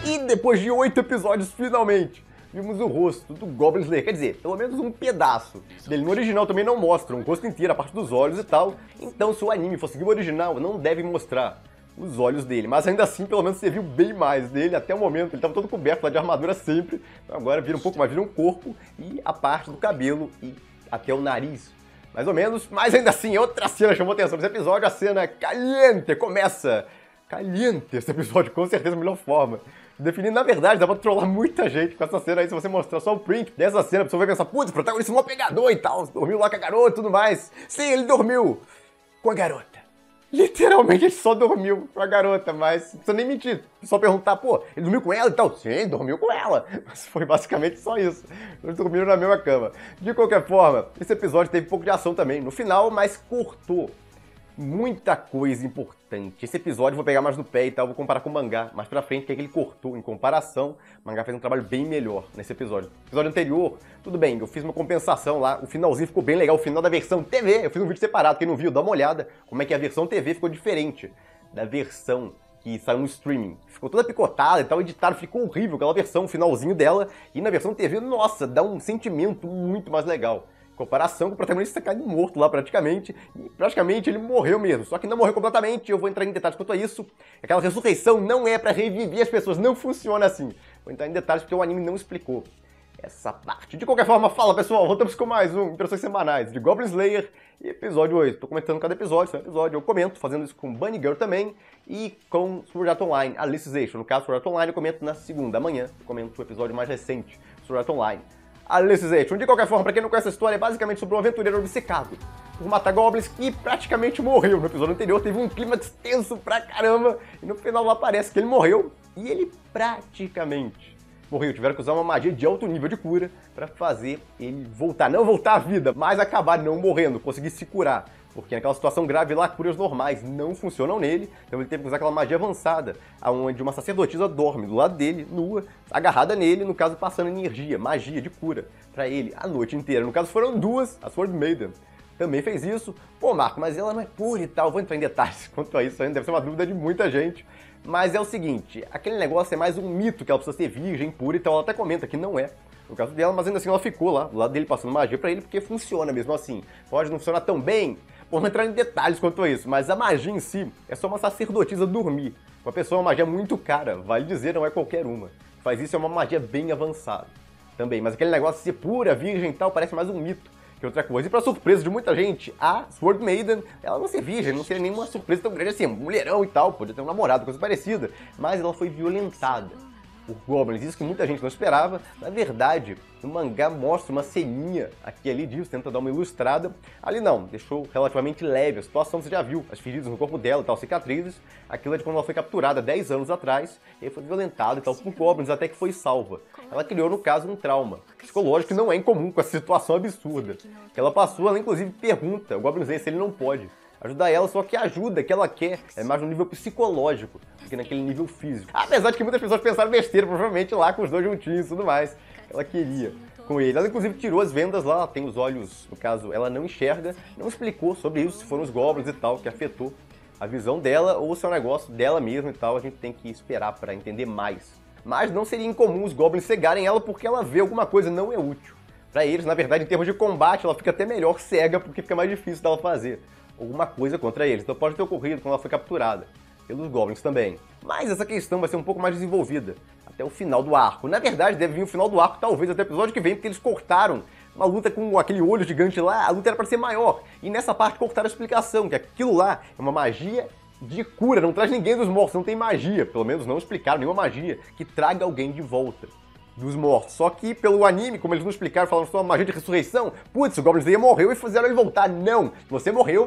E depois de 8 episódios, finalmente, vimos o rosto do Goblin Slayer, quer dizer, pelo menos um pedaço dele. No original também não mostra o rosto inteiro, a parte dos olhos e tal, então se o anime for seguir o original, não deve mostrar os olhos dele, mas ainda assim, pelo menos você viu bem mais dele até o momento. Ele estava todo coberto lá de armadura sempre, então agora vira um pouco mais, vira um corpo e a parte do cabelo e até o nariz, mais ou menos. Mas ainda assim, outra cena chamou atenção nesse episódio, a cena caliente, começa caliente esse episódio, com certeza a melhor forma de definir. Na verdade, dá pra trollar muita gente com essa cena aí. Se você mostrar só o print dessa cena, a pessoa vai pensar, putz, o protagonista é um pegador e tal, dormiu lá com a garota e tudo mais. Sim, ele dormiu com a garota. Literalmente ele só dormiu com a garota, mas não precisa nem mentir. Só perguntar, pô, ele dormiu com ela e tal? Sim, ele dormiu com ela. Mas foi basicamente só isso. Eles dormiram na mesma cama. De qualquer forma, esse episódio teve um pouco de ação também no final, mas cortou muita coisa importante. Esse episódio eu vou pegar mais no pé e tal, vou comparar com o mangá mais pra frente, que é que ele cortou em comparação. O mangá fez um trabalho bem melhor nesse episódio. No episódio anterior, tudo bem, eu fiz uma compensação lá, o finalzinho ficou bem legal, o final da versão TV, eu fiz um vídeo separado, quem não viu, dá uma olhada como é que a versão TV ficou diferente da versão que saiu no streaming. Ficou toda picotada e tal, editado, ficou horrível aquela versão, o finalzinho dela, e na versão TV, nossa, dá um sentimento muito mais legal. Comparação com o protagonista caindo morto lá praticamente, e praticamente ele morreu mesmo, só que não morreu completamente. Eu vou entrar em detalhes quanto a isso. Aquela ressurreição não é pra reviver as pessoas, não funciona assim. Vou entrar em detalhes porque o anime não explicou essa parte. De qualquer forma, fala pessoal, voltamos com mais um Impressões Semanais de Goblin Slayer, episódio 8. Tô comentando cada episódio, seu episódio eu comento, fazendo isso com Bunny Girl também, e com Sword Art Online, Alicization. No caso, Sword Art Online eu comento na segunda, amanhã eu comento o episódio mais recente, Sword Art Online. Alicization. De qualquer forma, pra quem não conhece a história, é basicamente sobre um aventureiro obcecado por matar goblins que praticamente morreu. No episódio anterior teve um clima tenso pra caramba, e no final lá parece que ele morreu, e ele praticamente morreu. Tiveram que usar uma magia de alto nível de cura pra fazer ele voltar. Não voltar à vida, mas acabar não morrendo, conseguir se curar. Porque naquela situação grave lá, curas normais não funcionam nele, então ele teve que usar aquela magia avançada, onde uma sacerdotisa dorme do lado dele, nua, agarrada nele, no caso passando energia, magia de cura pra ele a noite inteira. No caso foram duas, a Sword Maiden também fez isso. Pô, Marco, mas ela não é pura e tal, vou entrar em detalhes quanto a isso ainda, deve ser uma dúvida de muita gente. Mas é o seguinte, aquele negócio é mais um mito que ela precisa ser virgem, pura e tal, ela até comenta que não é. No caso dela, mas ainda assim ela ficou lá, do lado dele passando magia pra ele, porque funciona mesmo assim. Pode não funcionar tão bem, por não entrar em detalhes quanto a isso, mas a magia em si é só uma sacerdotisa dormir. Uma pessoa é uma magia muito cara, vale dizer, não é qualquer uma. Faz isso é uma magia bem avançada também, mas aquele negócio de ser pura, virgem e tal, parece mais um mito que outra coisa. E pra surpresa de muita gente, a Sword Maiden, ela não ser virgem, não seria nenhuma surpresa tão grande assim, mulherão e tal, podia ter um namorado, coisa parecida, mas ela foi violentada por goblins, isso que muita gente não esperava. Na verdade, o mangá mostra uma ceninha aqui e ali disso, tenta dar uma ilustrada. Ali não, deixou relativamente leve a situação, você já viu as feridas no corpo dela e tal, cicatrizes. Aquilo é de quando ela foi capturada 10 anos atrás, e aí foi violentada e tal por goblins, até que foi salva. Ela criou, no caso, um trauma psicológico que não é incomum com essa situação absurda que ela passou. Ela inclusive pergunta, o Goblin Slayer, se ele não pode ajudar ela, só que a ajuda que ela quer é mais no nível psicológico do que naquele nível físico. Apesar de que muitas pessoas pensaram besteira, provavelmente lá com os dois juntinhos e tudo mais, ela queria com ele. Ela inclusive tirou as vendas lá, ela tem os olhos, no caso, ela não enxerga, não explicou sobre isso, se foram os goblins e tal, que afetou a visão dela, ou se é um negócio dela mesma e tal, a gente tem que esperar para entender mais. Mas não seria incomum os goblins cegarem ela porque ela vê alguma coisa, não é útil para eles. Na verdade, em termos de combate, ela fica até melhor cega, porque fica mais difícil dela fazer alguma coisa contra eles. Então pode ter ocorrido quando ela foi capturada pelos goblins também. Mas essa questão vai ser um pouco mais desenvolvida até o final do arco. Na verdade, deve vir o final do arco, talvez até o episódio que vem, porque eles cortaram uma luta com aquele olho gigante lá, a luta era para ser maior. E nessa parte cortaram a explicação, que aquilo lá é uma magia de cura, não traz ninguém dos mortos, não tem magia, pelo menos não explicaram nenhuma magia que traga alguém de volta dos mortos. Só que pelo anime, como eles não explicaram, falaram só uma magia de ressurreição, putz, o Goblin Slayer morreu e fizeram ele voltar. Não, você morreu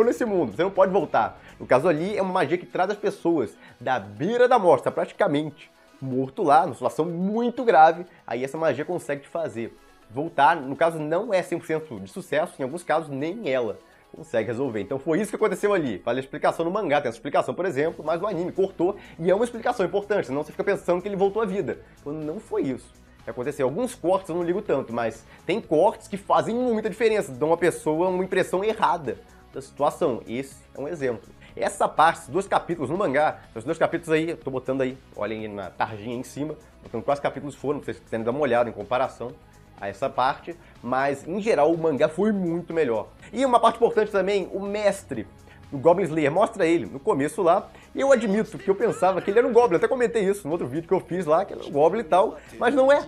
nesse mundo, você não pode voltar. No caso ali, é uma magia que traz as pessoas da beira da morte, tá praticamente morto lá, numa situação muito grave, aí essa magia consegue te fazer voltar. No caso, não é 100% de sucesso, em alguns casos nem ela consegue resolver. Então foi isso que aconteceu ali. Vale a explicação no mangá, tem essa explicação, por exemplo, mas o anime cortou, e é uma explicação importante, senão você fica pensando que ele voltou à vida, quando não foi isso que aconteceu. Alguns cortes eu não ligo tanto, mas tem cortes que fazem muita diferença, dão uma pessoa uma impressão errada da situação. Esse é um exemplo. Essa parte, esses 2 capítulos no mangá, esses 2 capítulos aí, eu tô botando aí, olhem aí na tarjinha aí em cima, botando quais capítulos foram, pra vocês quiserem dar uma olhada em comparação a essa parte, mas em geral o mangá foi muito melhor. E uma parte importante também, o mestre do Goblin Slayer, mostra ele no começo lá, e eu admito que eu pensava que ele era um Goblin, eu até comentei isso no outro vídeo que eu fiz lá, que ele era um Goblin e tal, mas não é.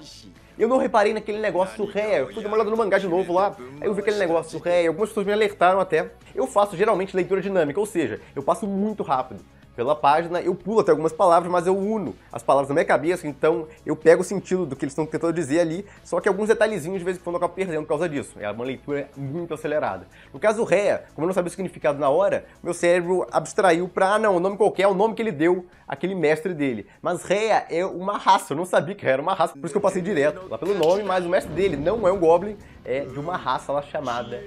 Eu não reparei naquele negócio do Ré, eu fui dar uma olhada no mangá de novo lá, aí eu vi aquele negócio do Ré, algumas pessoas me alertaram até. Eu faço geralmente leitura dinâmica, ou seja, eu passo muito rápido pela página, eu pulo até algumas palavras, mas eu uno as palavras na minha cabeça, então eu pego o sentido do que eles estão tentando dizer ali, só que alguns detalhezinhos de vez em quando eu acabo perdendo por causa disso. É uma leitura muito acelerada. No caso do Ré, como eu não sabia o significado na hora, meu cérebro abstraiu pra, não, o nome qualquer é o nome que ele deu àquele mestre dele. Mas Ré é uma raça, eu não sabia que Ré era uma raça, por isso que eu passei direto lá pelo nome, mas o mestre dele não é um Goblin, é de uma raça lá chamada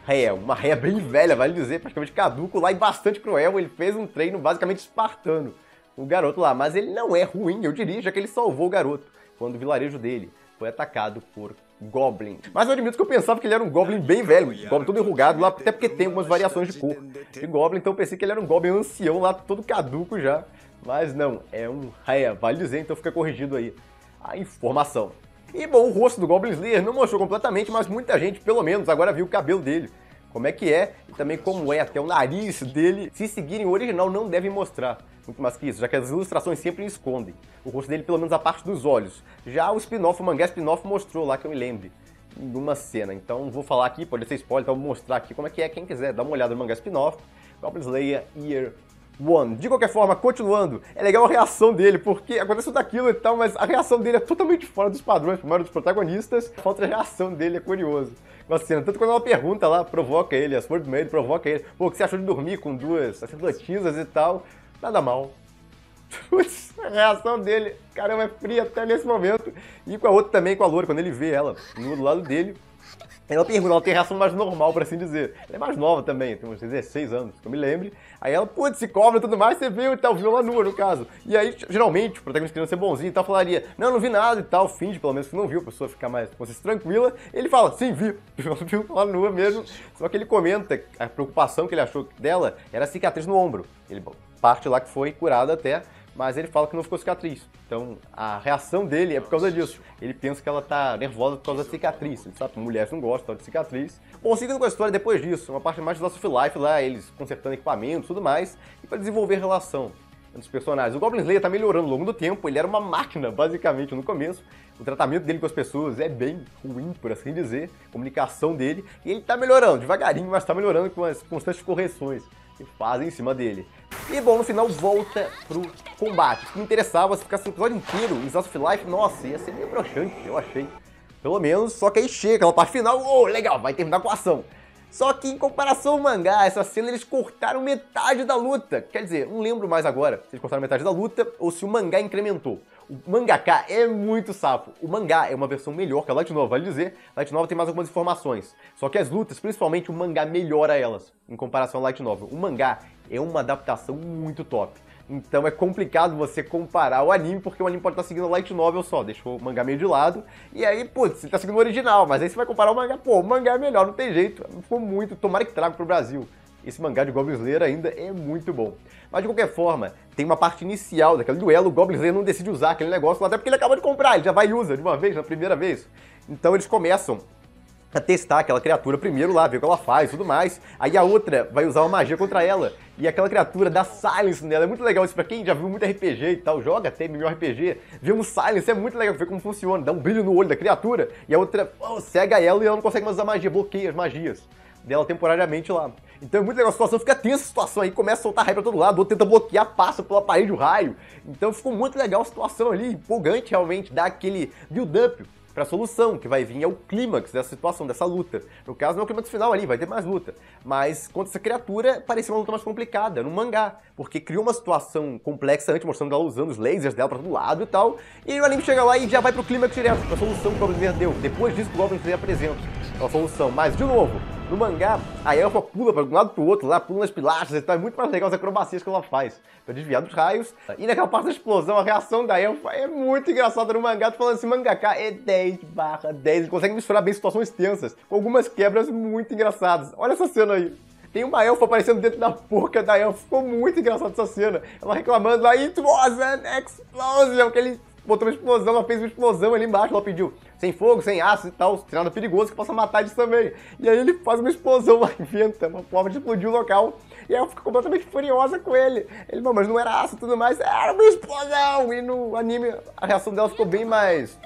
Ré, uma Ré bem velha, vale dizer, praticamente caduco lá e bastante cruel. Ele fez um treino basicamente espartano, o garoto lá, mas ele não é ruim, eu diria, já que ele salvou o garoto quando o vilarejo dele foi atacado por Goblin. Mas eu admito que eu pensava que ele era um Goblin bem velho, um Goblin todo enrugado lá, até porque tem algumas variações de cor de Goblin, então eu pensei que ele era um Goblin ancião lá, todo caduco já, mas não, é um Ré, vale dizer, então fica corrigido aí a informação. E bom, o rosto do Goblin Slayer não mostrou completamente, mas muita gente, pelo menos, agora viu o cabelo dele. Como é que é, e também como é até o nariz dele. Se seguirem o original, não devem mostrar muito mais que isso, já que as ilustrações sempre escondem o rosto dele, pelo menos a parte dos olhos. Já o spin-off, o mangá spin-off mostrou lá, que eu me lembre, em uma cena. Então vou falar aqui, pode ser spoiler, então vou mostrar aqui como é que é. Quem quiser dar uma olhada no mangá spin-off, Goblin Slayer Year One. De qualquer forma, continuando, é legal a reação dele, porque aconteceu daquilo e tal, mas a reação dele é totalmente fora dos padrões, primeiro dos protagonistas, a falta de reação dele é curioso. Uma cena, tanto quando ela pergunta lá, provoca ele, a Sword Maid provoca ele, pô, o que você achou de dormir com 2 sacerdotisas e tal? Nada mal. Putz, a reação dele, caramba, é fria até nesse momento. E com a outra também, com a loura, quando ele vê ela do lado dele, ela pergunta, ela tem reação mais normal, por assim dizer. Ela é mais nova também, tem uns 16 anos, que eu me lembre. Aí ela, putz, se cobra e tudo mais, você viu e tal, viu ela nua, no caso. E aí, geralmente, o protagonista querendo ser bonzinho e tal, falaria, não vi nada e tal, finge pelo menos que não viu, a pessoa ficar mais consciência tranquila. Ele fala, sim, vi, viu ela nua mesmo. Só que ele comenta que a preocupação que ele achou dela era a cicatriz no ombro. Ele parte lá que foi curada até, mas ele fala que não ficou cicatriz. Então, a reação dele é por causa disso. Ele pensa que ela tá nervosa por causa da cicatriz. Ele sabe que mulheres não gostam de cicatriz. Bom, seguindo com a história depois disso, uma parte mais do Lost of Life lá, eles consertando equipamentos e tudo mais, e para desenvolver relação entre os personagens. O Goblin Slayer tá melhorando ao longo do tempo, ele era uma máquina, basicamente, no começo. O tratamento dele com as pessoas é bem ruim, por assim dizer, a comunicação dele, e ele tá melhorando, devagarinho, mas tá melhorando com as constantes correções que fazem em cima dele. E bom, no final volta pro combate. O que me interessava, se ficasse o episódio inteiro em Lost of Life, nossa, ia ser meio broxante, eu achei. Pelo menos, só que aí chega aquela parte final, oh, legal, vai terminar com a ação. Só que em comparação ao mangá, essa cena eles cortaram metade da luta. Quer dizer, não lembro mais agora se eles cortaram metade da luta ou se o mangá incrementou. O mangaka é muito sapo. O mangá é uma versão melhor que a Light Novel, vale dizer. Light Novel tem mais algumas informações. Só que as lutas, principalmente o mangá, melhora elas em comparação ao Light Novel. O mangá é uma adaptação muito top. Então é complicado você comparar o anime, porque o anime pode estar seguindo a Light Novel só, deixou o mangá meio de lado, e aí, putz, você tá seguindo o original, mas aí você vai comparar o mangá, pô, o mangá é melhor, não tem jeito, ficou muito, tomara que traga pro Brasil. Esse mangá de Goblin Slayer ainda é muito bom. Mas de qualquer forma, tem uma parte inicial daquele duelo, o Goblin Slayer não decide usar aquele negócio, até porque ele acabou de comprar, ele já vai e usa de uma vez, na primeira vez. Então eles começam a testar aquela criatura primeiro lá, ver o que ela faz e tudo mais. Aí a outra vai usar uma magia contra ela. E aquela criatura dá silence nela. É muito legal isso pra quem já viu muito RPG e tal, joga até MMORPG. Ver um silence é muito legal, ver como funciona. Dá um brilho no olho da criatura. E a outra cega ela e ela não consegue mais usar magia, bloqueia as magias dela temporariamente lá. Então é muito legal, a situação fica tensa, a situação aí começa a soltar raio pra todo lado, o outro tenta bloquear, passa pela parede o raio. Então ficou muito legal a situação ali, empolgante realmente, dá aquele build-up pra solução, que vai vir é o clímax dessa situação, dessa luta. No caso, não é o clímax final ali, vai ter mais luta. Mas contra essa criatura, parecia uma luta mais complicada, no mangá. Porque criou uma situação complexa antes, mostrando ela usando os lasers dela pra todo lado e tal. E aí o anime chega lá e já vai pro clímax direto, pra solução que o Goblin Slayer deu. Depois disso, o Goblin Slayer apresenta a solução. Mas, de novo, no mangá, a elfa pula para um lado pro outro, lá pula nas pilastras e tal. É muito mais legal as acrobacias que ela faz pra desviar dos raios. E naquela parte da explosão, a reação da elfa é muito engraçada no mangá. Tô falando assim, mangaka é 10/10. Ele consegue misturar bem situações tensas com algumas quebras muito engraçadas. Olha essa cena aí. tem uma elfa aparecendo dentro da boca da elfa. Ficou muito engraçado essa cena. Ela reclamando lá, it was an explosion, que ele botou uma explosão, ela fez uma explosão ali embaixo, ela pediu sem fogo, sem ácido e tal, sem nada perigoso que possa matar eles também. E aí ele faz uma explosão lá, inventa uma forma de explodir o local. E aí ela fica completamente furiosa com ele. Ele, não, mas não era ácido e tudo mais, era uma explosão! E no anime a reação dela ficou bem mais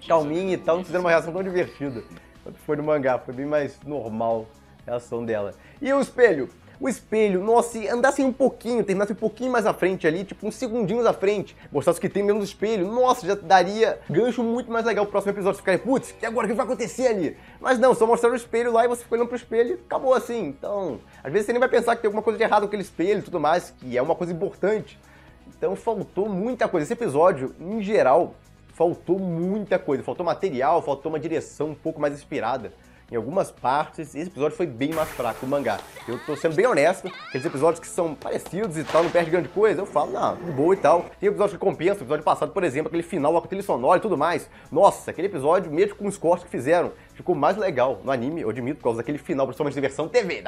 calminha e tal, não fizeram uma reação tão divertida quanto foi no mangá, foi bem mais normal a reação dela. E o espelho? O espelho, nossa, se andasse um pouquinho, terminasse um pouquinho mais à frente ali, tipo uns segundinhos à frente, mostrasse que tem menos espelho, nossa, já daria gancho muito mais legal pro próximo episódio. Você ficaria, putz, e agora o que vai acontecer ali? Mas não, só mostrar o espelho lá e você fica olhando pro espelho e acabou assim. Então, às vezes você nem vai pensar que tem alguma coisa de errado com aquele espelho e tudo mais, que é uma coisa importante. Então faltou muita coisa. Esse episódio, em geral, faltou muita coisa. Faltou material, faltou uma direção um pouco mais inspirada. Em algumas partes, esse episódio foi bem mais fraco do mangá. Eu tô sendo bem honesto, aqueles episódios que são parecidos e tal, não perde grande coisa, eu falo, não, de boa e tal. Tem episódios que compensam, o episódio passado, por exemplo, aquele final lá com a trilha sonora e tudo mais. Nossa, aquele episódio, mesmo com os cortes que fizeram, ficou mais legal no anime, eu admito, por causa daquele final, principalmente da versão TV,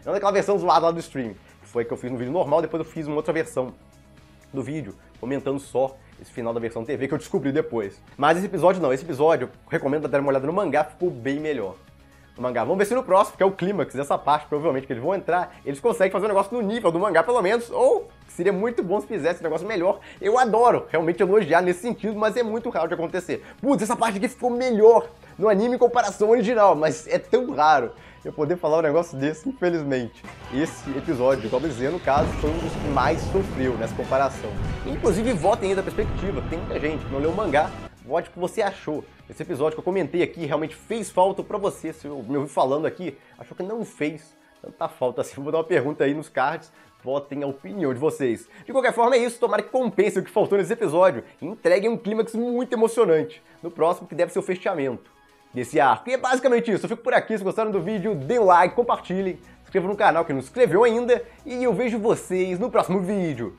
não daquela versão zoada lá do stream, que foi que eu fiz no vídeo normal, depois eu fiz uma outra versão do vídeo, comentando só esse final da versão TV que eu descobri depois. Mas esse episódio não, esse episódio, recomendo dar uma olhada no mangá, ficou bem melhor. No mangá. Vamos ver se no próximo, que é o clímax dessa parte, provavelmente, que eles vão entrar, eles conseguem fazer um negócio no nível do mangá, pelo menos, ou seria muito bom se fizesse um negócio melhor. Eu adoro realmente elogiar nesse sentido, mas é muito raro de acontecer. Putz, essa parte aqui ficou melhor no anime em comparação ao original, mas é tão raro eu poder falar um negócio desse, infelizmente. Esse episódio de Goblin Z, no caso, foi um dos que mais sofreu nessa comparação. Inclusive, votem aí da perspectiva, tem muita gente que não leu o mangá, vote o que você achou. Esse episódio que eu comentei aqui realmente fez falta pra você, se eu me ouvi falando aqui, achou que não fez tanta falta assim. Vou dar uma pergunta aí nos cards, votem a opinião de vocês. De qualquer forma é isso, tomara que compensem o que faltou nesse episódio e entreguem um clímax muito emocionante no próximo, que deve ser o fechamento desse arco. E é basicamente isso, eu fico por aqui, se gostaram do vídeo, dê um like, compartilhem, se inscrevam no canal que não se inscreveu ainda, e eu vejo vocês no próximo vídeo.